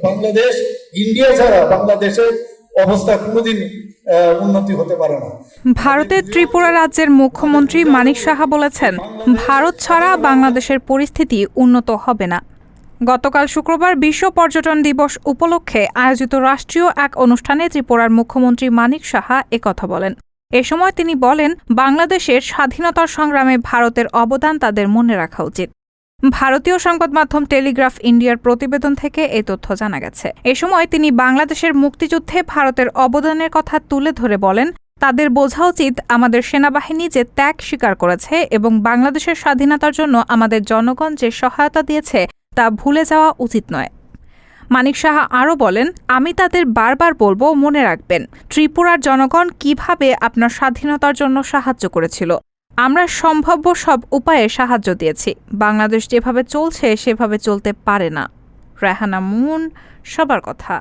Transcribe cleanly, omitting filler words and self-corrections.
Bangladesh India ছাড়া বাংলাদেশের অবস্থা কোনোদিন উন্নতি হতে পারে না। ভারতের ত্রিপুরা রাজ্যের মুখ্যমন্ত্রী মানিক সাহা বলেছেন, ভারত ছাড়া বাংলাদেশের পরিস্থিতি উন্নত হবে না। গতকাল শুক্রবার বিশ্ব পর্যটন দিবস উপলক্ষে আয়োজিত রাষ্ট্রীয় এক অনুষ্ঠানে ত্রিপুরার মুখ্যমন্ত্রী মানিক সাহা একথা বলেন। এ সময় তিনি বলেন, বাংলাদেশের স্বাধীনতার সংগ্রামে ভারতের অবদান তাদের মনে রাখা উচিত। ভারতীয় সংবাদ মাধ্যম টেলিগ্রাফ ইন্ডিয়ার প্রতিবেদন থেকে এই তথ্য জানা গেছে। এ সময় তিনি বাংলাদেশের মুক্তিযুদ্ধে ভারতের অবদানের কথা তুলে ধরে বলেন, তাদের বোঝা উচিত আমাদের সেনাবাহিনী যে ত্যাগ স্বীকার করেছে এবং বাংলাদেশের স্বাধীনতার জন্য আমাদের জনগণ যে সহায়তা দিয়েছে তা ভুলে যাওয়া উচিত নয়। মানিক সাহা আরও বলেন, আমি তাদের বারবার বলবো, মনে রাখবেন ত্রিপুরার জনগণ কিভাবে আপনার স্বাধীনতার জন্য সাহায্য করেছিল। আমরা সম্ভাব্য সব উপায়ে সাহায্য দিয়েছি। বাংলাদেশ যেভাবে চলছে সেভাবে চলতে পারে না। রেহানা মুন, সবার কথা।